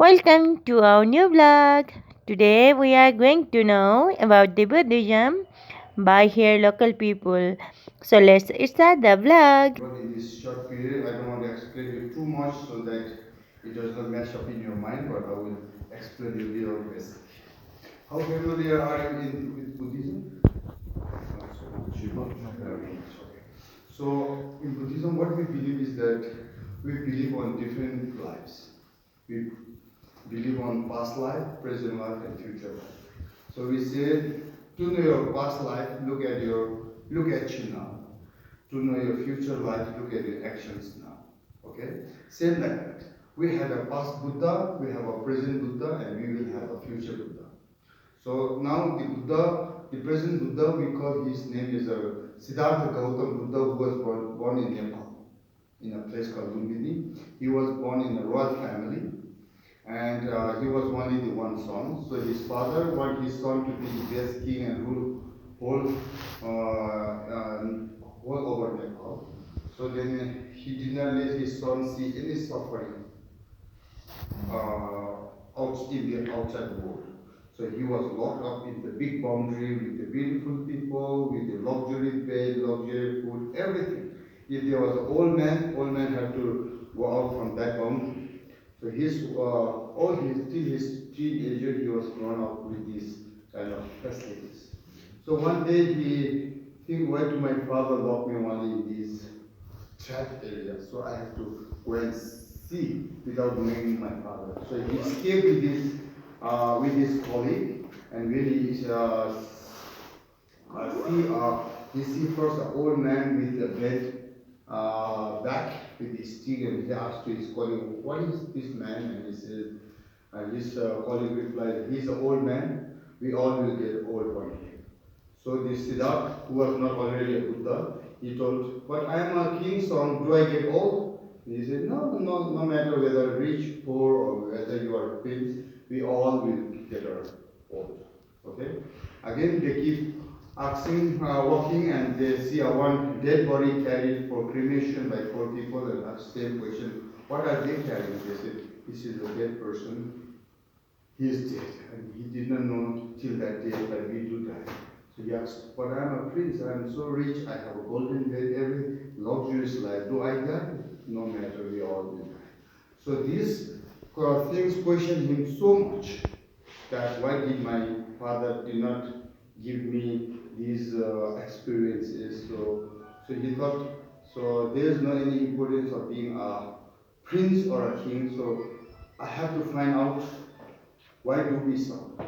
Welcome to our new vlog. Today we are going to know about the Buddhism by here local people. So let's start the vlog. But in this short period, I don't want to explain you too much so that it does not mess up in your mind, but I will explain you little basic. How familiar are you with Buddhism? Not so much. Not very much. Okay. So in Buddhism, what we believe is that we believe on different lives. We believe on past life, present life, and future life. So we say, to know your past life, look at you now. To know your future life, look at your actions now. Okay? Same like that. We had a past Buddha, we have a present Buddha, and we will have a future Buddha. So now the present Buddha, we call his name is Siddhartha Gautam Buddha, who was born in Nepal, in a place called Lumbini. He was born in a royal family, and he was only the one son. So his father wanted his son to be the best king and rule whole, whole over Nepal. So then he did not let his son see any suffering in the outside world. So he was locked up in the big boundary with the beautiful people, with the luxury bed, luxury food, everything. If there was an old man had to go out from that boundary. So till his teenager, he was grown up with these kind of facilities. So one day he think, why do my father lock me only in this trap area? So I have to go and see without knowing my father. So he escaped with his colleague, and when he see first an old man with a bed back with his stick, and he asked to his colleague, "What is this man?" And he said, his colleague replied, "He's an old man. We all will get old one day." So this Siddhartha, who was not already a Buddha, he told, "But I am a king's son. Do I get old?" And he said, No matter whether rich, poor, or whether you are a prince, we all will get old. Okay? Again, they keep walking, and they see a one dead body carried for cremation by four people, and ask the same question, what are they carrying? They said, this is a dead person, he is dead, and he did not know till that day that we do die. So he asked, but I am a prince, I am so rich, I have a golden bed, every luxurious life. Do I die? No matter, we all will die. So these things question him so much that why did my father did not give me these experiences? So he thought, so there is no any importance of being a prince or a king. So I have to find out, why do we suffer?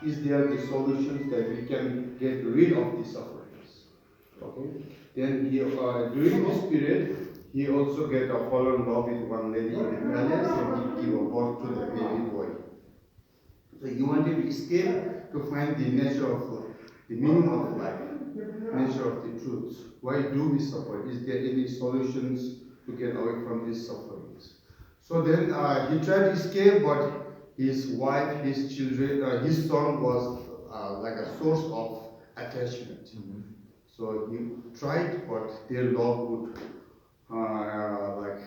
Is there the solutions that we can get rid of the sufferings? Okay. Then during this period, he also get a fall in love with one lady in the palace, and he gave a birth to the baby boy. So he wanted to escape to find the nature of life, the meaning of life, nature of the truth. Why do we suffer? Is there any solutions to get away from these sufferings? So then he tried to escape, but his wife, his children, his son was like a source of attachment. Mm-hmm. So he tried, but their love would like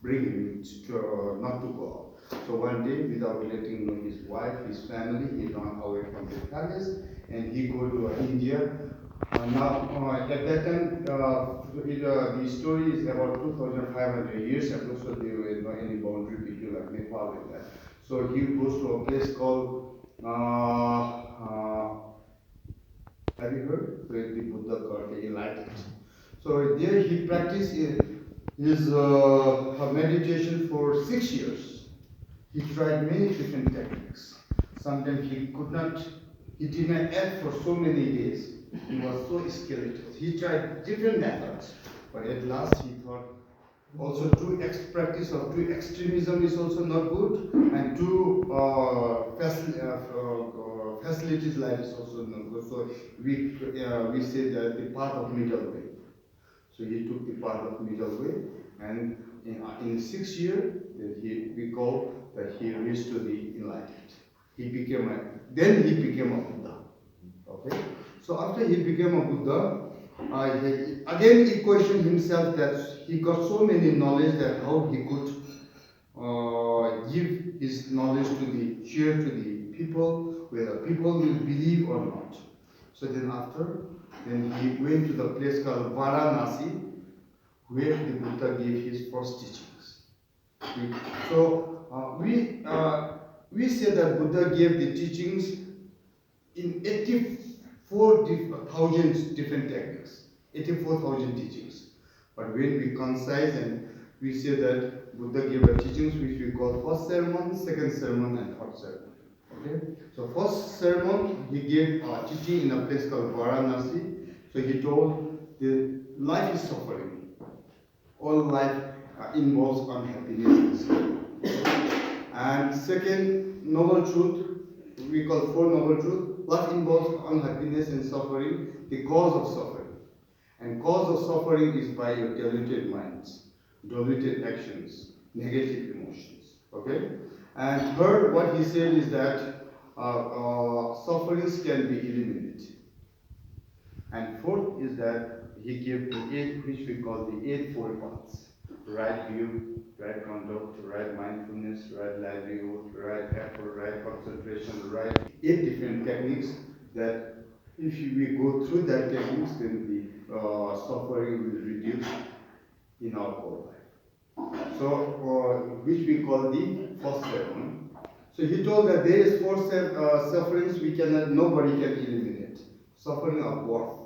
bring him to, not to go out. So one day, without letting know his wife, his family, he ran away from the palace, and he go to India. At that time, the story is about 2,500 years ago, so there were no any boundary between like Nepal and that. So he goes to a place called, have you heard? Where the Buddha got enlightened. So there he practiced his meditation for 6 years. He tried many different techniques. Sometimes he did not eat for so many days. He was so skeletal. He tried different methods, but at last he thought, also practice of too extremism is also not good, and facilities life is also not good. So we say that the path of middle way. So he took the path of middle way, and in 6 years, we call that he reached to the enlightened. Then he became a Buddha. Okay. So after he became a Buddha, again he questioned himself that he got so many knowledge that how he could give his knowledge to the share to the people, whether people will believe or not. So then he went to the place called Varanasi, where the Buddha gave his first teachings. So we say that Buddha gave the teachings in 84,000 different techniques, 84,000 teachings. But when we concise and we say that Buddha gave the teachings which we call first sermon, second sermon, and third sermon. Okay? So first sermon he gave a teaching in a place called Varanasi. So he told the life is suffering. All life involves unhappiness. And second noble truth, we call four noble truth. Life involves unhappiness and suffering, the cause of suffering. And cause of suffering is by your diluted minds, diluted actions, negative emotions. Okay? And third, what he said is that sufferings can be eliminated. And fourth is that he gave the eight, which we call the eightfold paths: right view, right conduct, right mindfulness, right livelihood, right effort, right concentration, right eight different techniques that if we go through that techniques, then the suffering will reduce in our whole life. So, which we call the first sermon. So he told that there is four sufferings we cannot, nobody can eliminate. Suffering of birth,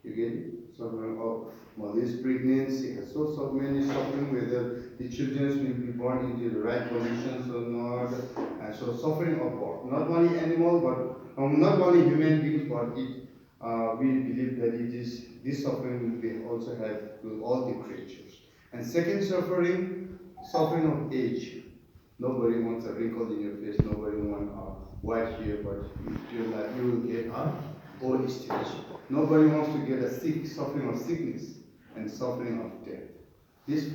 you get it? Suffering of mother's pregnancy, so many suffering, whether the children will be born into the right conditions or not. And so suffering of birth, not only animal, but not only human beings, but we believe that it is this suffering we also have with all the creatures. And second suffering, suffering of age. Nobody wants a wrinkle in your face, nobody wants a white hair, but you will get a old stage. Nobody wants to get a suffering of sickness and suffering of death. These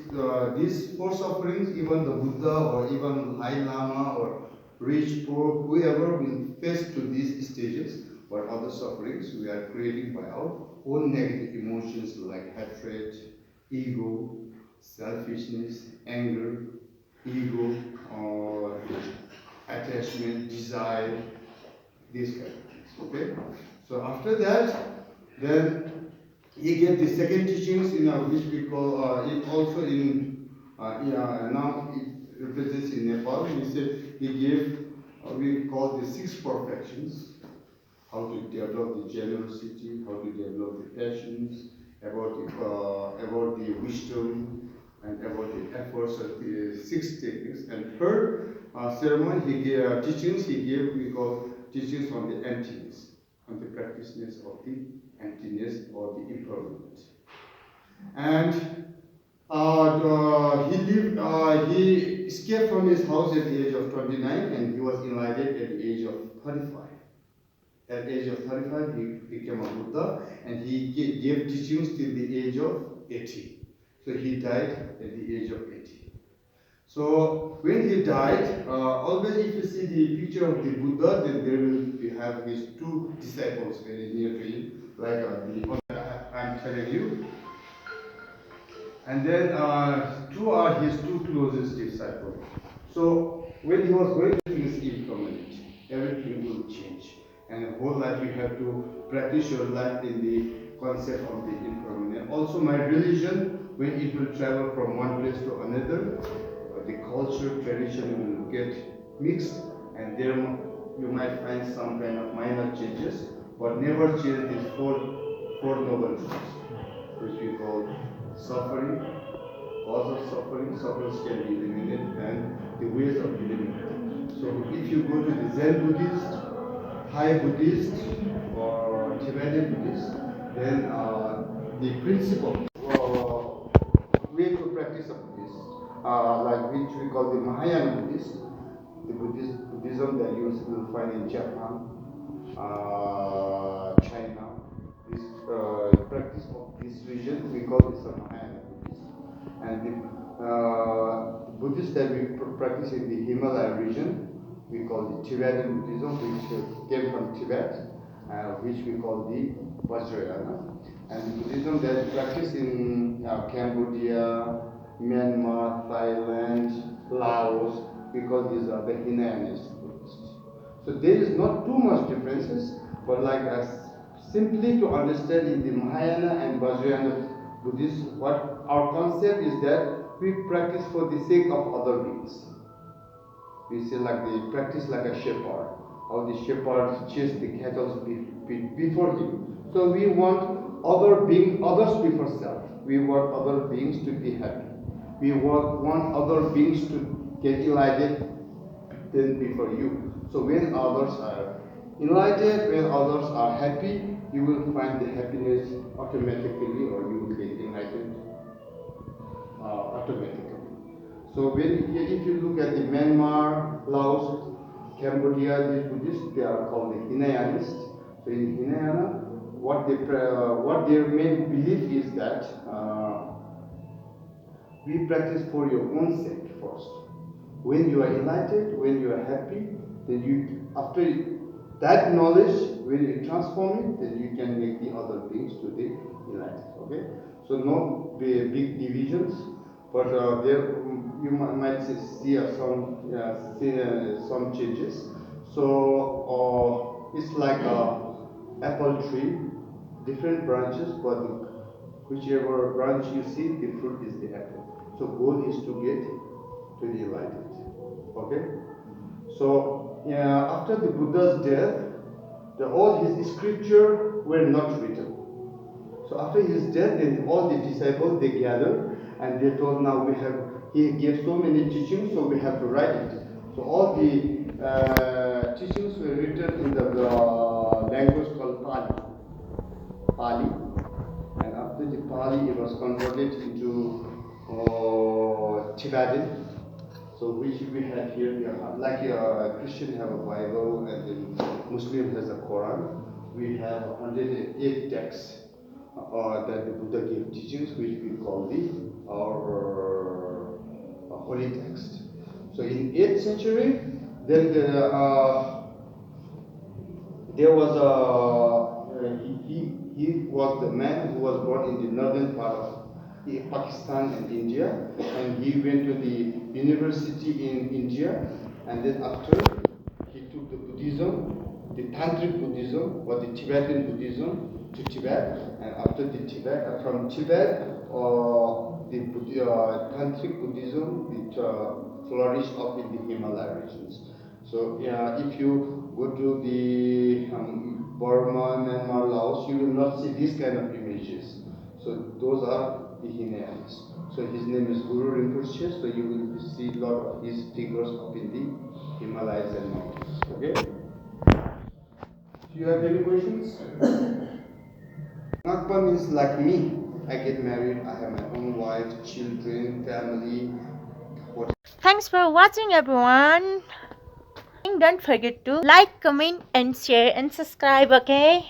four sufferings, even the Buddha or even Dalai Lama or rich, poor, whoever will face to these stages, but other sufferings we are creating by our own negative emotions like hatred, ego, selfishness, anger, ego, or attachment, desire, these kind of things. Okay? So after that, then he gave the second teachings in which we call it also in yeah, now it represents in Nepal. He said he gave we call the six perfections: how to develop the generosity, how to develop the passions, about the wisdom, and about the efforts of the six techniques. And third ceremony, he gave teachings. He gave we call teachings on the emptiness, on the practiceness of the emptiness or the impermanent. And he escaped from his house at the age of 29, and he was enlightened at the age of 35. At the age of 35, he became a Buddha, and he gave teachings till the age of 80. So he died at the age of 80. So when he died, always if you see the picture of the Buddha, then there will have his two disciples very near to him, like I'm telling you. And then two are his two closest disciples. So when he was going to his impermanent, everything will change. And the whole life you have to practice your life in the concept of the impermanent. Also my religion, when it will travel from one place to another, the culture, tradition will get mixed, and there you might find some kind of minor changes, but never change these four noble truths, which we call suffering, cause of suffering, sufferings can be eliminated, and the ways of eliminating. So if you go to the Zen Buddhist, Thai Buddhist, or Tibetan Buddhist, then the principle, way to practice of Buddhist, like which we call the Mahayana Buddhist, the Buddhism that you will find in Japan, China. This practice of this region, we call this a Mahayana Buddhism. And the Buddhist that we practice in the Himalaya region, we call the Tibetan Buddhism, which came from Tibet, which we call the Vajrayana. And Buddhism that we practice in Cambodia, Myanmar, Thailand, Laos, because these are the Hinayanist Buddhists. So there is not too much differences, but like simply to understand in the Mahayana and Vajrayana Buddhism, what our concept is that we practice for the sake of other beings. We say like the practice like a shepherd, how the shepherd chase the cattle before him. So we want others before self. We want other beings to be happy. We want other beings to get enlightened than before you. So when others are enlightened, when others are happy, you will find the happiness automatically, or you will get enlightened automatically. So if you look at the Myanmar, Laos, Cambodia, these Buddhists, they are called the Hinayanists. So in Hinayana, what their main belief is that we practice for your own sake first. When you are enlightened, when you are happy, then you after that knowledge, when you transform it, then you can make the other beings to be enlightened. Okay, so no big divisions, but there you might see some changes. So it's like a apple tree, different branches, but whichever branch you see, the fruit is the apple. So goal is to get to the enlightened. Okay. So after the Buddha's death, all his scripture were not written. So after his death, then all the disciples they gathered and they told, now he gave so many teachings, so we have to write it. So all the teachings were written in the language called Pali. And after the Pali, it was converted into Tibetan. So which we have here, like Christian have a Bible and then Muslim has a Quran. We have 108 texts that the Buddha gave teachings, which we call our holy text. So in 8th century, then there was he was the man who was born in the northern part of Pakistan and India, and he went to the university in India, and then after he took the Buddhism, the Tantric Buddhism or the Tibetan Buddhism to Tibet, and after the Tibet, from Tibet, the Tantric Buddhism flourished up in the Himalaya regions. So if you go to the Burma, Myanmar, Laos, you will not see these kind of images. So those are the Hinayans. So his name is Guru Rinpoche, so you will see a lot of his figures up in the Himalayas and mountains. Okay? Do you have any questions? Nakpa means like me. I get married, I have my own wife, children, family. Thanks for watching, everyone. Don't forget to like, comment, and share and subscribe, okay?